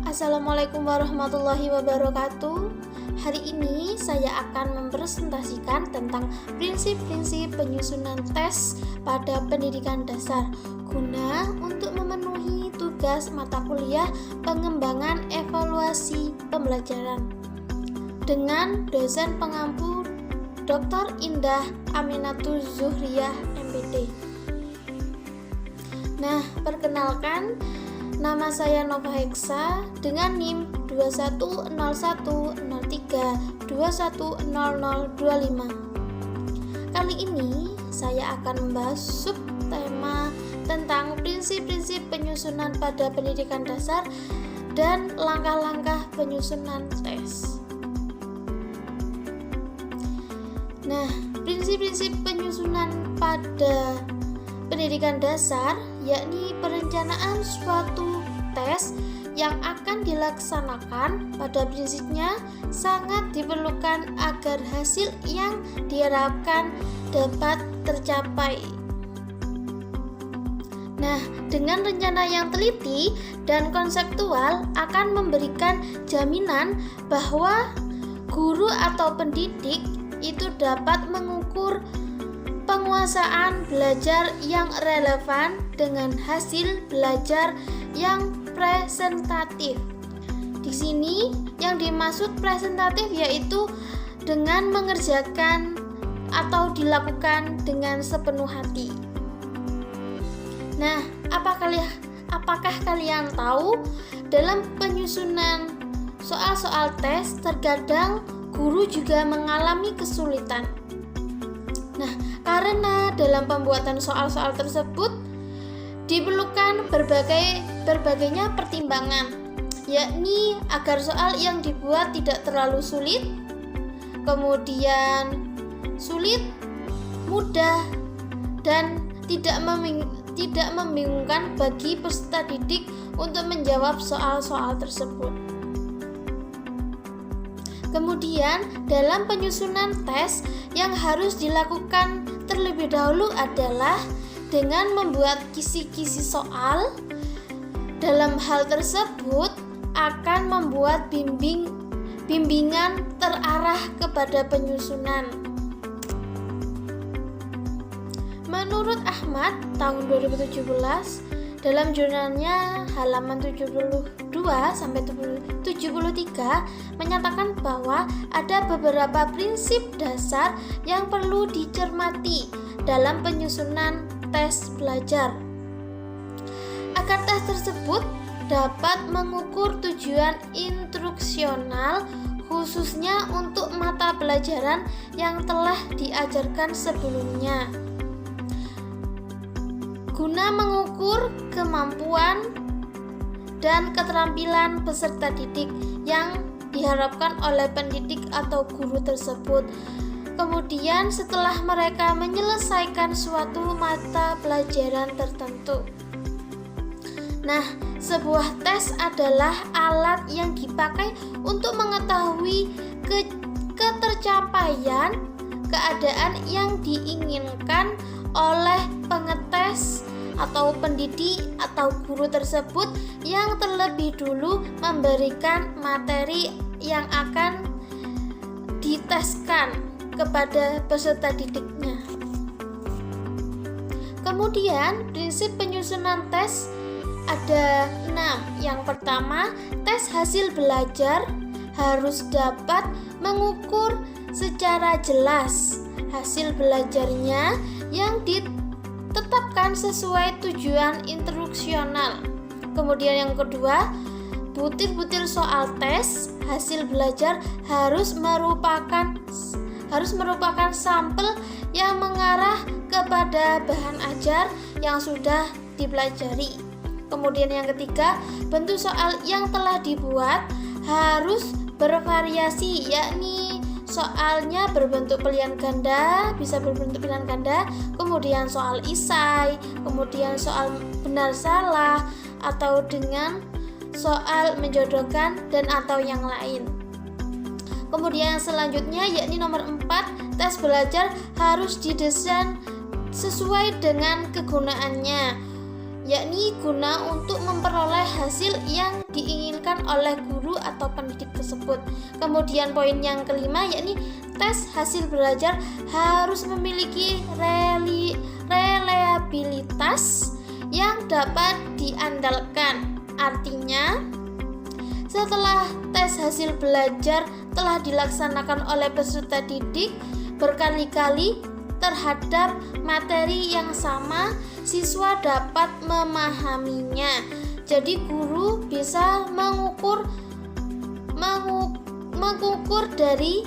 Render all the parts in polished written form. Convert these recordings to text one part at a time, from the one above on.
Assalamualaikum warahmatullahi wabarakatuh. Hari ini saya akan mempresentasikan tentang prinsip-prinsip penyusunan tes pada pendidikan dasar guna untuk memenuhi tugas mata kuliah pengembangan evaluasi pembelajaran dengan dosen pengampu Dr. Indah Aminatul Zuhriyah MPD. Nah, perkenalkan, nama saya Nova Hexa dengan NIM 210103210025. Kali ini saya akan membahas subtema tentang prinsip-prinsip penyusunan pada pendidikan dasar dan langkah-langkah penyusunan tes. Nah, prinsip-prinsip penyusunan pada pendidikan dasar yakni perencanaan suatu tes yang akan dilaksanakan. Pada prinsipnya sangat diperlukan agar hasil yang diharapkan dapat tercapai. Nah, dengan rencana yang teliti dan konseptual akan memberikan jaminan bahwa guru atau pendidik itu dapat mengukur penguasaan belajar yang relevan dengan hasil belajar yang presentatif. Di sini yang dimaksud presentatif yaitu dengan mengerjakan atau dilakukan dengan sepenuh hati. Nah, apakah kalian tahu dalam penyusunan soal-soal tes terkadang guru juga mengalami kesulitan. Nah, karena dalam pembuatan soal-soal tersebut diperlukan berbagainya pertimbangan, yakni agar soal yang dibuat tidak terlalu sulit, kemudian sulit, mudah, dan tidak membingungkan bagi peserta didik untuk menjawab soal-soal tersebut. Kemudian, dalam penyusunan tes yang harus dilakukan terlebih dahulu adalah dengan membuat kisi-kisi soal. Dalam hal tersebut akan membuat bimbingan terarah kepada penyusunan. Menurut Ahmad tahun 2017 dalam jurnalnya halaman 72-73 menyatakan bahwa ada beberapa prinsip dasar yang perlu dicermati dalam penyusunan tes belajar. Agar tes tersebut dapat mengukur tujuan instruksional khususnya untuk mata pelajaran yang telah diajarkan sebelumnya. Guna mengukur kemampuan dan keterampilan peserta didik yang diharapkan oleh pendidik atau guru tersebut. Kemudian setelah mereka menyelesaikan suatu mata pelajaran tertentu. Nah, sebuah tes adalah alat yang dipakai untuk mengetahui ketercapaian keadaan yang diinginkan oleh pengetes atau pendidik atau guru tersebut yang terlebih dulu memberikan materi yang akan diteskan kepada peserta didiknya. Kemudian prinsip penyusunan tes ada 6. Yang pertama, tes hasil belajar harus dapat mengukur secara jelas hasil belajarnya yang ditetapkan sesuai tujuan instruksional. Kemudian yang kedua, butir-butir soal tes hasil belajar harus merupakan sampel yang mengarah kepada bahan ajar yang sudah dipelajari. Kemudian yang ketiga, bentuk soal yang telah dibuat harus bervariasi, yakni soalnya berbentuk pilihan ganda, bisa berbentuk pilihan ganda, kemudian soal isai, kemudian soal benar salah, atau dengan soal menjodohkan dan atau yang lain. Kemudian yang selanjutnya yakni nomor 4, tes belajar harus didesain sesuai dengan kegunaannya, yakni guna untuk memperoleh hasil yang diinginkan oleh guru atau pendidik tersebut. Kemudian poin yang kelima, yakni tes hasil belajar harus memiliki reliabilitas yang dapat diandalkan. Artinya, setelah tes hasil belajar telah dilaksanakan oleh peserta didik berkali-kali terhadap materi yang sama, siswa dapat memahaminya. Jadi guru bisa mengukur dari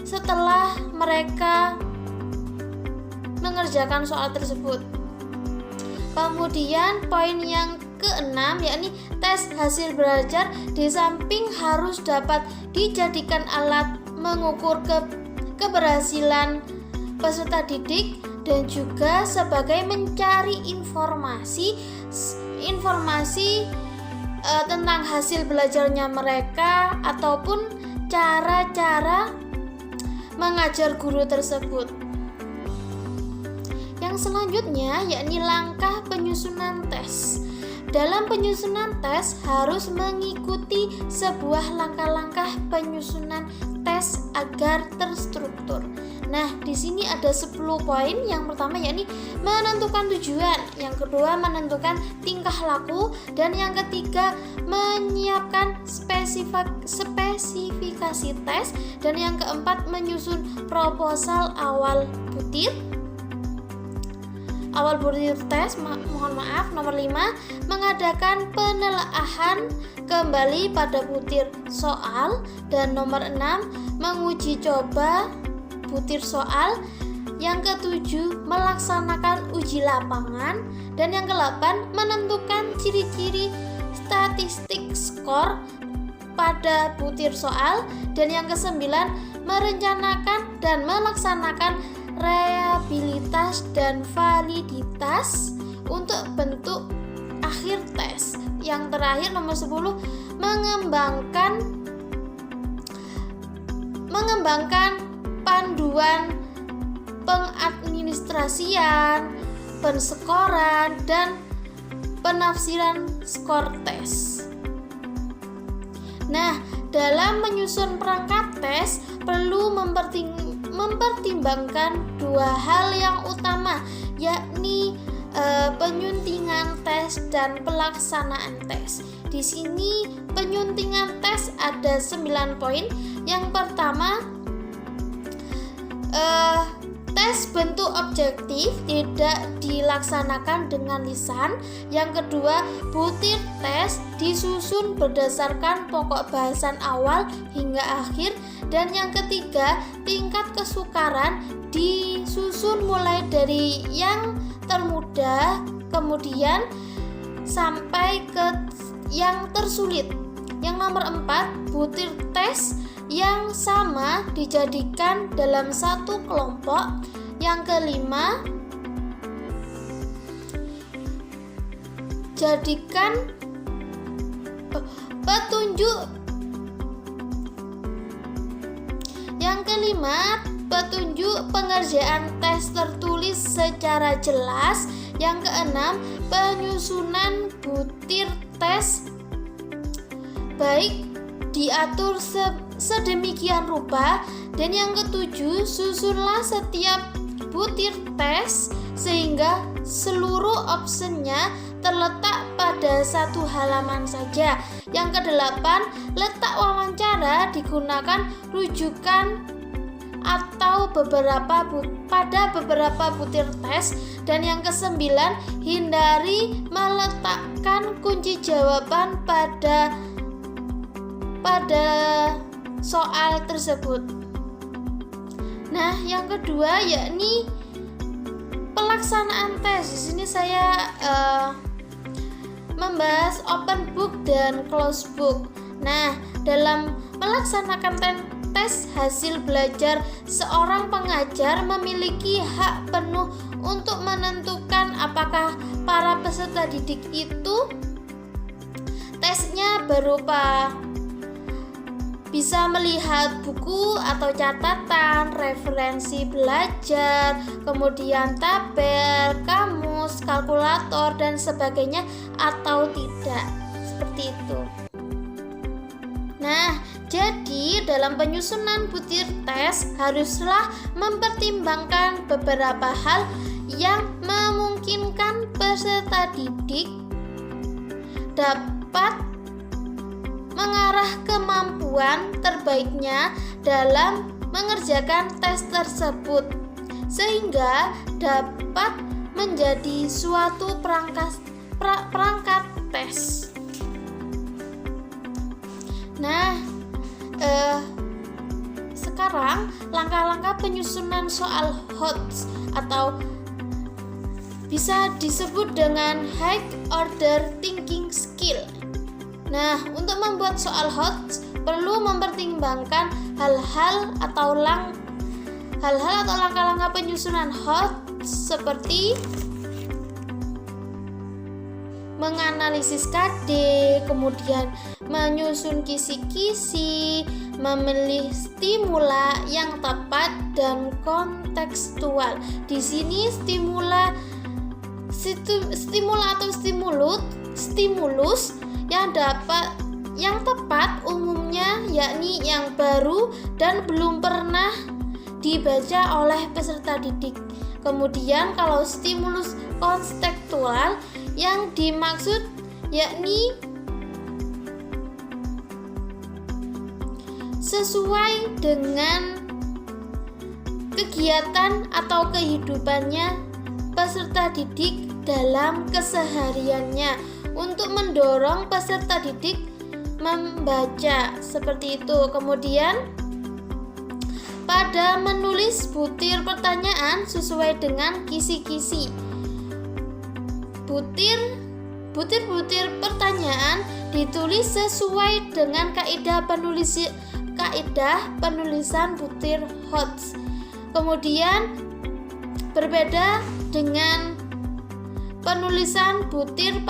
setelah mereka mengerjakan soal tersebut. Kemudian poin yang keenam, yakni tes hasil belajar di samping harus dapat dijadikan alat mengukur keberhasilan peserta didik dan juga sebagai mencari informasi tentang hasil belajarnya mereka ataupun cara-cara mengajar guru tersebut. Yang selanjutnya, yakni langkah penyusunan tes. Dalam penyusunan tes harus mengikuti sebuah langkah-langkah penyusunan tes agar terstruktur. Nah, di sini ada 10 poin. Yang pertama yakni menentukan tujuan, yang kedua menentukan tingkah laku, dan yang ketiga menyiapkan spesifikasi tes, dan yang keempat menyusun proposal awal butir tes. Nomor 5, mengadakan penelaahan kembali pada butir soal, dan nomor 6, menguji coba butir soal. Yang ketujuh, melaksanakan uji lapangan, dan yang ke-8, menentukan ciri-ciri statistik skor pada butir soal, dan yang ke-9, merencanakan dan melaksanakan reliabilitas dan validitas untuk bentuk akhir tes. Yang terakhir nomor 10, mengembangkan panduan pengadministrasian, penskoran, dan penafsiran skor tes. Nah, dalam menyusun perangkat tes perlu mempertimbangkan dua hal yang utama, yakni penyuntingan tes dan pelaksanaan tes. Di sini penyuntingan tes ada 9 poin. Yang pertama, tes bentuk objektif tidak dilaksanakan dengan lisan. Yang kedua, butir tes disusun berdasarkan pokok bahasan awal hingga akhir. Dan yang ketiga, tingkat kesukaran disusun mulai dari yang termudah kemudian sampai ke yang tersulit. Yang nomor 4, butir tes yang sama dijadikan dalam satu kelompok. Yang kelima, jadikan petunjuk pengerjaan tes tertulis secara jelas. Yang keenam, penyusunan butir tes baik diatur sedemikian rupa. Dan yang ketujuh, susunlah setiap butir tes sehingga seluruh opsinya terletak pada satu halaman saja. Yang kedelapan, letak wawancara digunakan rujukan atau pada beberapa butir tes. Dan yang kesembilan, hindari meletakkan kunci jawaban pada soal tersebut. Nah, yang kedua yakni pelaksanaan tes. Di sini saya membahas open book dan closed book. Nah, dalam melaksanakan tes hasil belajar, seorang pengajar memiliki hak penuh untuk menentukan apakah para peserta didik itu tesnya berupa bisa melihat buku atau catatan, referensi belajar, kemudian tabel, kamus, kalkulator, dan sebagainya atau tidak. Seperti itu. Nah, jadi dalam penyusunan butir tes haruslah mempertimbangkan beberapa hal yang memungkinkan peserta didik dapat mengarah kemampuan terbaiknya dalam mengerjakan tes tersebut, sehingga dapat menjadi suatu perangkat tes. Nah, sekarang langkah-langkah penyusunan soal HOTS atau bisa disebut dengan high order thinking skill. Nah, untuk membuat soal HOTS perlu mempertimbangkan hal-hal atau langkah-langkah penyusunan HOTS seperti menganalisis KD, kemudian menyusun kisi-kisi, memilih stimula yang tepat dan kontekstual. Di sini stimula atau stimulus yang tepat umumnya yakni yang baru dan belum pernah dibaca oleh peserta didik. Kemudian kalau stimulus kontekstual yang dimaksud yakni sesuai dengan kegiatan atau kehidupannya peserta didik dalam kesehariannya untuk mendorong peserta didik membaca, seperti itu. Kemudian pada menulis butir pertanyaan sesuai dengan kisi-kisi. Butir pertanyaan ditulis sesuai dengan kaidah penulisan butir HOTS. Kemudian berbeda dengan penulisan butir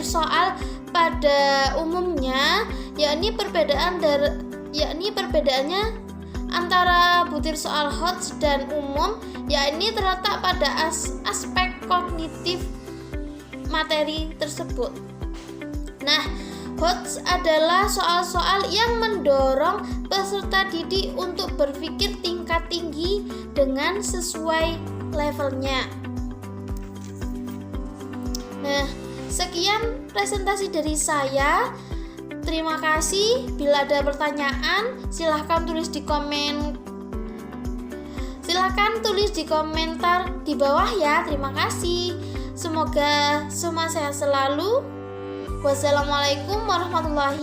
soal pada umumnya, yakni perbedaannya antara butir soal HOTS dan umum yakni terletak pada aspek kognitif materi tersebut. Nah, HOTS adalah soal-soal yang mendorong peserta didik untuk berpikir tingkat tinggi dengan sesuai levelnya. Nah, sekian presentasi dari saya. Terima kasih. Bila ada pertanyaan, silahkan tulis di komentar di bawah ya. Terima kasih. Semoga semua sehat selalu. Wassalamualaikum warahmatullahi